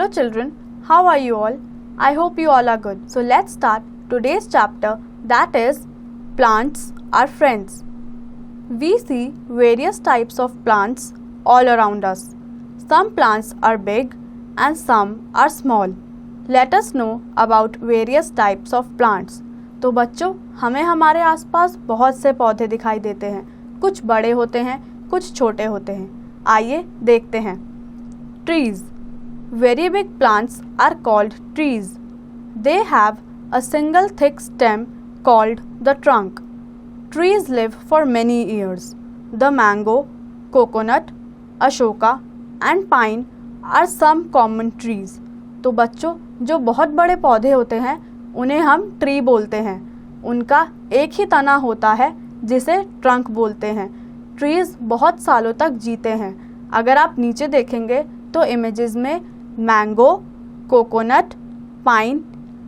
Hello children, how are you all? I hope you all are good. So let's start today's chapter, that is plants are friends. We see various types of plants all around us. Some plants are big and some are small. Let us know about various types of plants. तो बच्चों, हमें हमारे आसपास बहुत से पौधे दिखाई देते हैं. कुछ बड़े होते हैं, कुछ छोटे होते हैं. आइए देखते हैं. Trees. Very big plants are called trees. They have a single thick stem called the trunk. Trees live for many years. The mango, coconut, ashoka and pine are some common trees. तो बच्चों, जो बहुत बड़े पौधे होते हैं उन्हें हम ट्री बोलते हैं. उनका एक ही तना होता है जिसे ट्रंक बोलते हैं. ट्रीज बहुत सालों तक जीते हैं. अगर आप नीचे देखेंगे तो इमेजेस में mango, coconut, pine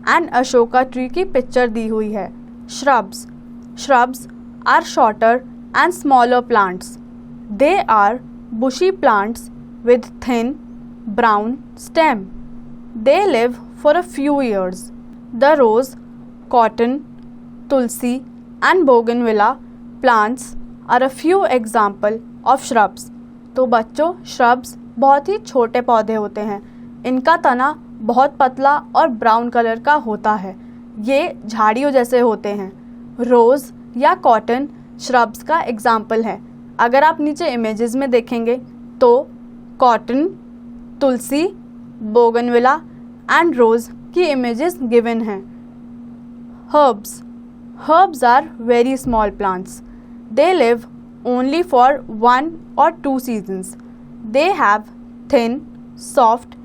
and Ashoka tree की पिक्चर दी हुई है. Shrubs are shorter and smaller plants. They are bushy plants with thin brown stem. They live for a few years. The rose, cotton, tulsi and bougainvillea plants are a few example of shrubs. तो बच्चों, shrubs बहुत ही छोटे पौधे होते हैं. इनका तना बहुत पतला और ब्राउन कलर का होता है. ये झाड़ियों जैसे होते हैं. रोज़ या कॉटन श्रब्स का एग्जाम्पल है. अगर आप नीचे इमेजेस में देखेंगे तो कॉटन, तुलसी, बोगनविला एंड रोज़ की इमेजेस गिवन हैं. Herbs are very small plants. They live only for 1 or 2 seasons. They have thin, soft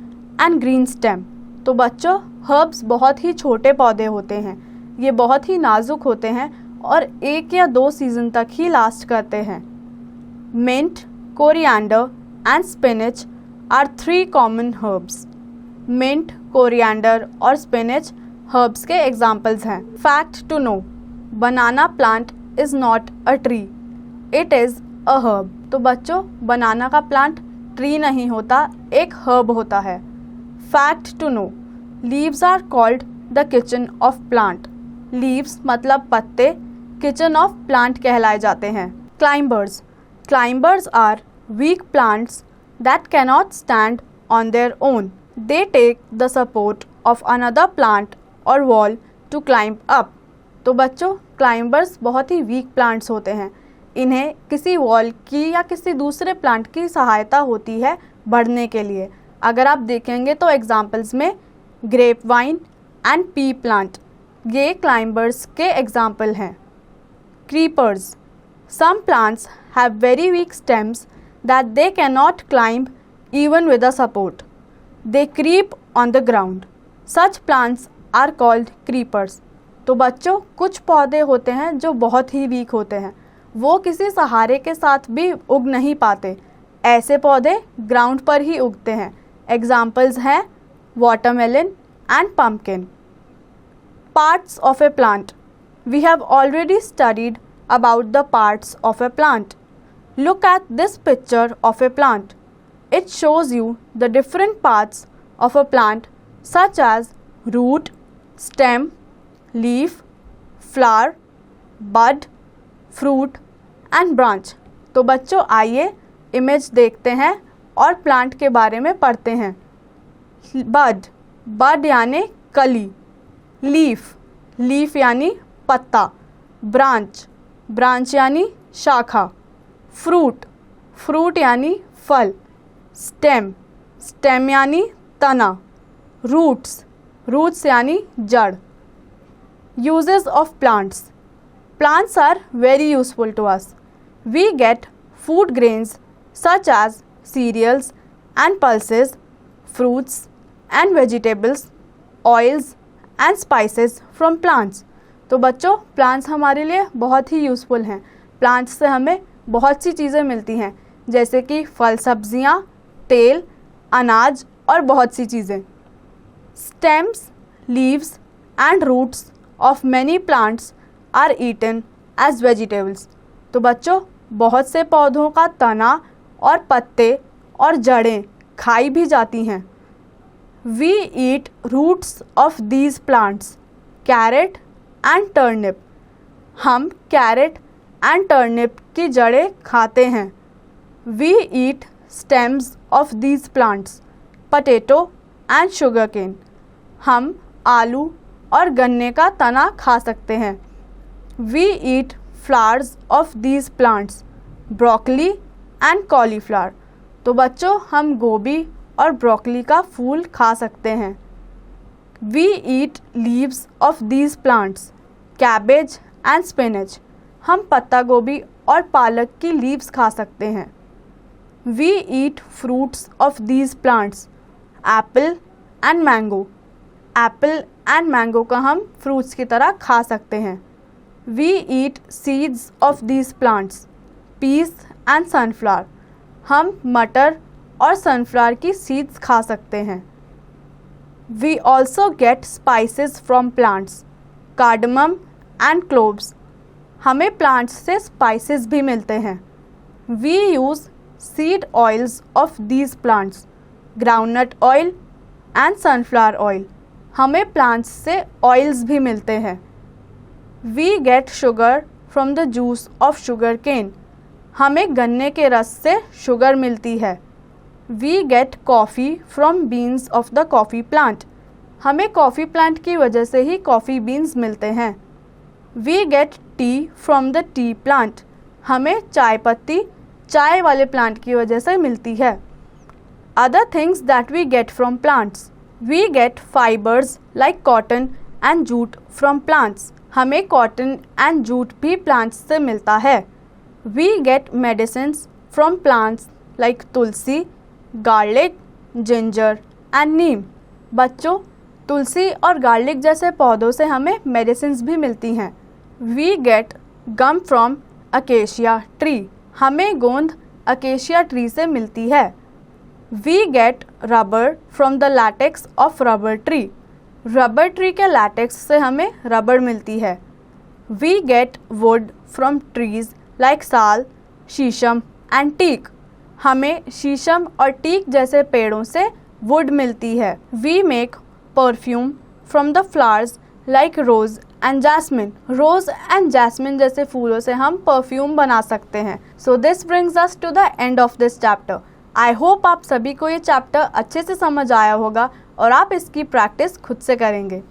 and green stem. तो बच्चों, हर्ब्स बहुत ही छोटे पौधे होते हैं. ये बहुत ही नाजुक होते हैं और 1 या 2 सीज़न तक ही लास्ट करते हैं. Mint, coriander and spinach are 3 common herbs. Mint, coriander और स्पिनच हर्ब्स के एग्जाम्पल्स हैं. Fact to know, banana plant is not a tree, it is a herb. तो बच्चों, बनाना का प्लांट ट्री नहीं होता, एक हर्ब होता है. Fact to know, leaves are called the kitchen of plant. Leaves मतलब पत्ते, किचन ऑफ प्लांट कहलाए जाते हैं. Climbers are weak plants that cannot stand on their own. They take the support of another plant or wall to climb up. तो बच्चों, climbers बहुत ही week plants होते हैं. इन्हें किसी वॉल की या किसी दूसरे प्लांट की सहायता होती है बढ़ने के लिए. अगर आप देखेंगे तो एग्जाम्पल्स में grape vine and pea plant ये क्लाइंबर्स के एग्जाम्पल हैं. Creepers. Some plants have very weak stems that they can not climb even with a support. They creep on the ground. Such plants are called creepers. तो बच्चों, कुछ पौधे होते हैं जो बहुत ही वीक होते हैं. वो किसी सहारे के साथ भी उग नहीं पाते. ऐसे पौधे ग्राउंड पर ही उगते हैं. एग्जाम्पल्स हैं watermelon and pumpkin. Parts of a plant. We have already studied about the parts of a plant. Look at this picture of a plant. It shows you the different parts of a plant such as root, stem, leaf, flower, bud, fruit and branch. तो बच्चों, आइए image देखते हैं और plant के बारे में पढ़ते हैं. बड यानी कली. लीफ यानी पत्ता. ब्रांच यानी शाखा. फ्रूट यानी फल. स्टेम यानी तना. रूट्स यानी जड़. Uses of plants are very useful to us. We get food grains such as cereals and pulses, fruits and vegetables, oils and spices from plants. तो बच्चों, प्लांट्स हमारे लिए बहुत ही यूज़फुल हैं. प्लांट्स से हमें बहुत सी चीज़ें मिलती हैं जैसे कि फल, सब्जियां, तेल, अनाज और बहुत सी चीज़ें. Stems, leaves and roots of many plants are eaten as vegetables. तो बच्चों, बहुत से पौधों का तना और पत्ते और जड़ें खाई भी जाती हैं. We eat roots of these plants. Carrot and turnip. हम कैरेट एंड टर्निप की जड़ें खाते हैं. We eat stems of these plants. Potato and sugarcane. हम आलू और गन्ने का तना खा सकते हैं. We eat flowers of these plants. Broccoli and cauliflower. तो बच्चों हम गोभी और ब्रोकली का फूल खा सकते हैं. We eat leaves of these plants. Cabbage and spinach. हम पत्ता गोभी और पालक की लीव्स खा सकते हैं. We eat fruits of these plants. Apple and mango. Apple and mango का हम फ्रूट्स की तरह खा सकते हैं. We eat seeds of these plants. Peas and sunflower. हम मटर और सनफ्लावर की सीड्स खा सकते हैं. We also get spices from plants. Cardamom and cloves. हमें प्लांट्स से स्पाइसेस भी मिलते हैं. We use seed oils of these plants. Groundnut oil and sunflower oil. हमें प्लांट्स से ऑयल्स भी मिलते हैं. We get sugar from the juice of sugarcane. हमें गन्ने के रस से शुगर मिलती है. We get coffee from beans of the coffee plant. हमें कॉफ़ी प्लांट की वजह से ही कॉफ़ी बीन्स मिलते हैं. We get tea from the tea plant. हमें चाय पत्ती चाय वाले प्लांट की वजह से मिलती है. Other things that we get from plants. We get fibers like cotton and jute from plants. हमें कॉटन एंड जूट भी प्लांट्स से मिलता है. We get medicines from plants like tulsi, garlic, ginger and neem. बच्चों तुलसी और गार्लिक जैसे पौधों से हमें मेडिसिन्स भी मिलती हैं. We get gum from acacia tree. हमें गोंद अकेशिया ट्री से मिलती है. We get rubber from the latex of rubber tree. Rubber tree के लैटेक्स से हमें रबर मिलती है. We get wood from trees like साल, शीशम and teak. हमें शीशम और टीक जैसे पेड़ों से वुड मिलती है. We make perfume from the flowers like rose and jasmine. Rose and jasmine जैसे फूलों से हम परफ्यूम बना सकते हैं. So this brings us to the end of this chapter. I hope आप सभी को ये चैप्टर अच्छे से समझ आया होगा और आप इसकी प्रैक्टिस खुद से करेंगे.